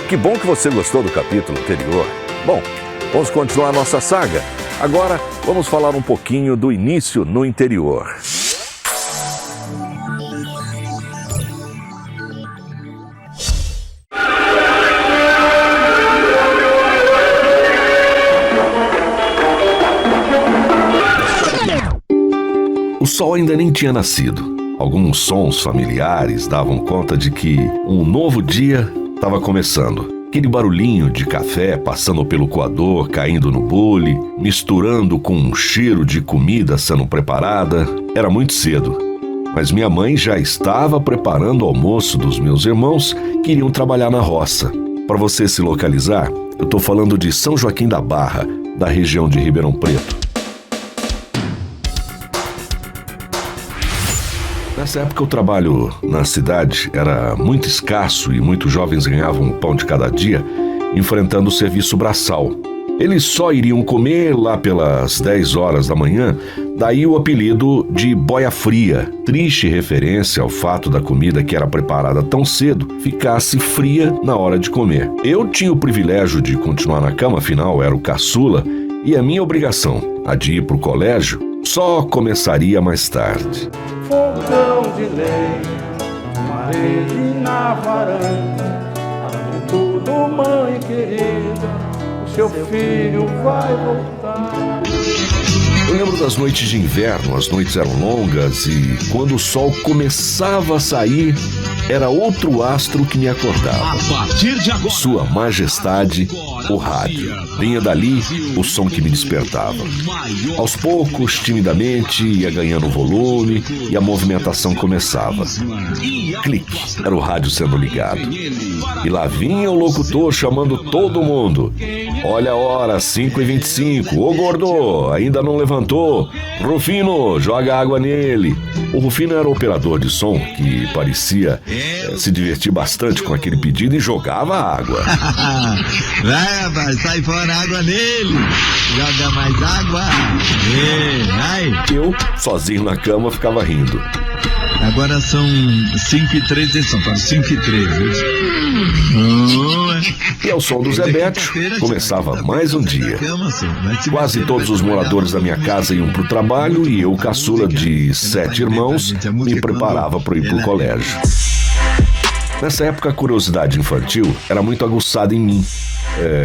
Que bom que você gostou do capítulo anterior. Bom, vamos continuar nossa saga. Agora vamos falar um pouquinho do início no interior. O sol ainda nem tinha nascido. Alguns sons familiares davam conta de que um novo dia estava começando. Aquele barulhinho de café passando pelo coador, caindo no bule, misturando com um cheiro de comida sendo preparada. Era muito cedo, mas minha mãe já estava preparando o almoço dos meus irmãos que iriam trabalhar na roça. Para você se localizar, eu estou falando de São Joaquim da Barra, da região de Ribeirão Preto. Nessa época o trabalho na cidade era muito escasso e muitos jovens ganhavam o pão de cada dia enfrentando o serviço braçal. Eles só iriam comer lá pelas 10 horas da manhã, daí o apelido de boia fria, triste referência ao fato da comida que era preparada tão cedo ficasse fria na hora de comer. Eu tinha o privilégio de continuar na cama, afinal era o caçula, e a minha obrigação, a de ir para o colégio, só começaria mais tarde. Fogão de lenha, uma rede na varanda, tudo, mãe querida, o seu filho vai voltar. Eu lembro das noites de inverno, as noites eram longas e quando o sol começava a sair, era outro astro que me acordava. A partir de agora, Sua Majestade, o rádio. Vinha dali o som que me despertava. Aos poucos, timidamente, ia ganhando volume e a movimentação começava. Clique, era o rádio sendo ligado. E lá vinha o locutor chamando todo mundo. Olha a hora, 5h25. Ô gordo, ainda não levantou? Rufino, joga água nele. O Rufino era o operador de som que parecia se divertir bastante com aquele pedido e jogava água. Vai, rapaz, sai fora água nele. Joga mais água. Vai. Eu, sozinho na cama, ficava rindo. Agora são 5h13 em São Paulo, 5h13. E ao som do Zé Bétio, começava mais um dia. Quase todos os moradores da minha casa iam pro trabalho e eu, caçula de 7 irmãos, me preparava para ir pro colégio. Nessa época, a curiosidade infantil era muito aguçada em mim.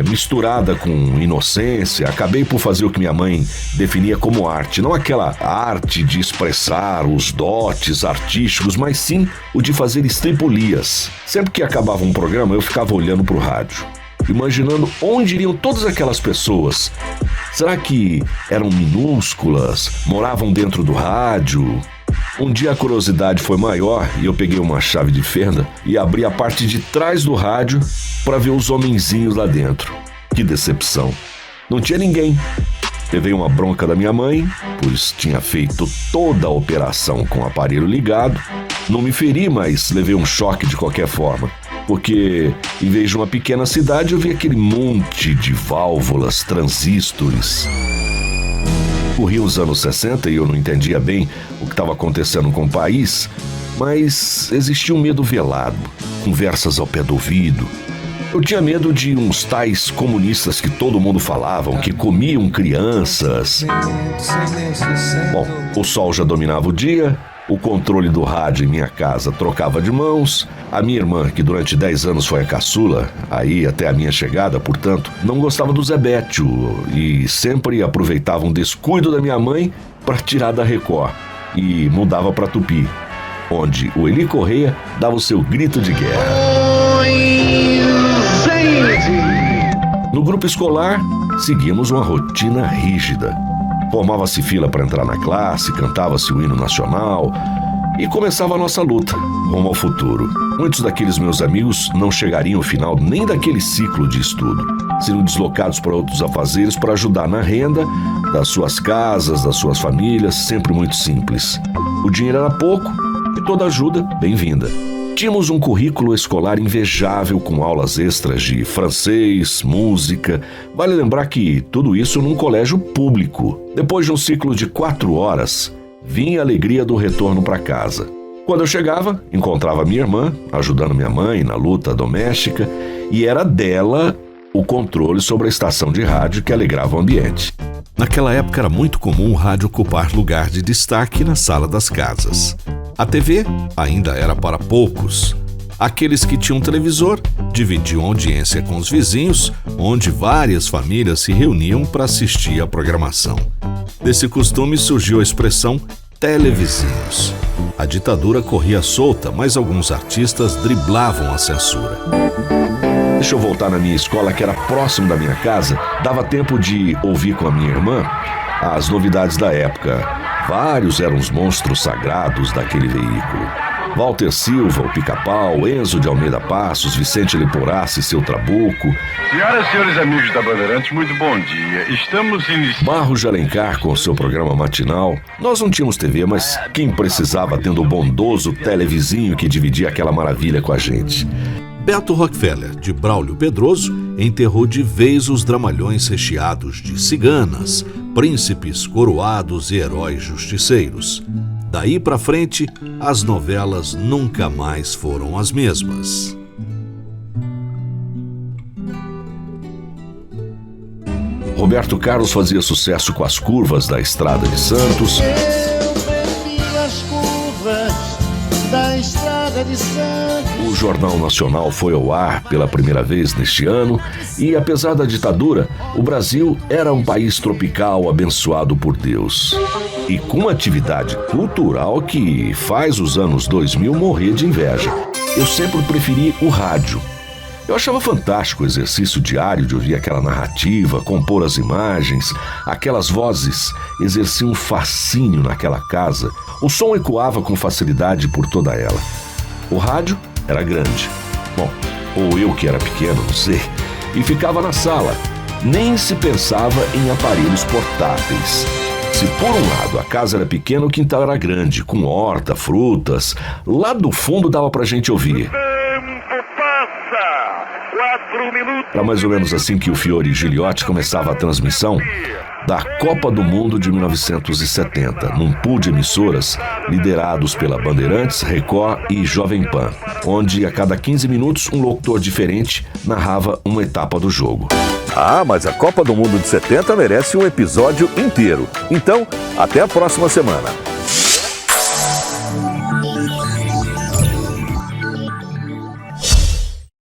Misturada com inocência, acabei por fazer o que minha mãe definia como arte. Não aquela arte de expressar os dotes artísticos, mas sim o de fazer estripulias. Sempre que acabava um programa, eu ficava olhando pro rádio, imaginando onde iriam todas aquelas pessoas. Será que eram minúsculas? Moravam dentro do rádio? Um dia a curiosidade foi maior e eu peguei uma chave de fenda e abri a parte de trás do rádio para ver os homenzinhos lá dentro. Que decepção! Não tinha ninguém. Levei uma bronca da minha mãe, pois tinha feito toda a operação com o aparelho ligado. Não me feri, mas levei um choque de qualquer forma, porque em vez de uma pequena cidade eu vi aquele monte de válvulas, transistores. Corriam os anos 60 e eu não entendia bem o que estava acontecendo com o país, mas existia um medo velado, conversas ao pé do ouvido. Eu tinha medo de uns tais comunistas que todo mundo falavam, que comiam crianças. Bom, o sol já dominava o dia, o controle do rádio em minha casa trocava de mãos. A minha irmã, que durante 10 anos foi a caçula, aí até a minha chegada, portanto, não gostava do Zé Bétio e sempre aproveitava um descuido da minha mãe para tirar da Record e mudava para Tupi, onde o Eli Correia dava o seu grito de guerra. No grupo escolar, seguíamos uma rotina rígida. Formava-se fila para entrar na classe, cantava-se o hino nacional e começava a nossa luta rumo ao futuro. Muitos daqueles meus amigos não chegariam ao final nem daquele ciclo de estudo. Seriam deslocados para outros afazeres para ajudar na renda das suas casas, das suas famílias, sempre muito simples. O dinheiro era pouco e toda ajuda bem-vinda. Tínhamos um currículo escolar invejável com aulas extras de francês, música. Vale lembrar que tudo isso num colégio público. Depois de um ciclo de 4 horas, vinha a alegria do retorno para casa. Quando eu chegava, encontrava minha irmã, ajudando minha mãe na luta doméstica, e era dela o controle sobre a estação de rádio que alegrava o ambiente. Naquela época era muito comum o rádio ocupar lugar de destaque na sala das casas. A TV ainda era para poucos. Aqueles que tinham televisor dividiam audiência com os vizinhos, onde várias famílias se reuniam para assistir à programação. Desse costume surgiu a expressão televizinhos. A ditadura corria solta, mas alguns artistas driblavam a censura. Deixa eu voltar na minha escola, que era próximo da minha casa. Dava tempo de ouvir com a minha irmã as novidades da época. Vários eram os monstros sagrados daquele veículo. Walter Silva, o Pica-Pau, Enzo de Almeida Passos, Vicente Leporassi e seu Trabuco. Senhoras e senhores amigos da Bandeirantes, muito bom dia. Estamos iniciando... Barros de Alencar com seu programa matinal. Nós não tínhamos TV, mas quem precisava tendo o bondoso televizinho que dividia aquela maravilha com a gente. Beto Rockefeller, de Braulio Pedroso, enterrou de vez os dramalhões recheados de ciganas, príncipes coroados e heróis justiceiros. Daí pra frente, as novelas nunca mais foram as mesmas. Roberto Carlos fazia sucesso com as curvas da Estrada de Santos. Eu prefiro as curvas da Estrada de Santos. O Jornal Nacional foi ao ar pela primeira vez neste ano e, apesar da ditadura, o Brasil era um país tropical abençoado por Deus. E com uma atividade cultural que faz os anos 2000 morrer de inveja. Eu sempre preferi o rádio. Eu achava fantástico o exercício diário de ouvir aquela narrativa, compor as imagens, aquelas vozes exerciam um fascínio naquela casa. O som ecoava com facilidade por toda ela. O rádio era grande. Bom, ou eu que era pequeno, não sei. E ficava na sala. Nem se pensava em aparelhos portáteis. Se por um lado a casa era pequena, o quintal era grande, com horta, frutas. Lá do fundo dava pra gente ouvir. Era mais ou menos assim que o Fiore Giliotti começava a transmissão da Copa do Mundo de 1970, num pool de emissoras liderados pela Bandeirantes, Record e Jovem Pan, onde a cada 15 minutos um locutor diferente narrava uma etapa do jogo. Ah, mas a Copa do Mundo de 70 merece um episódio inteiro. Então, até a próxima semana.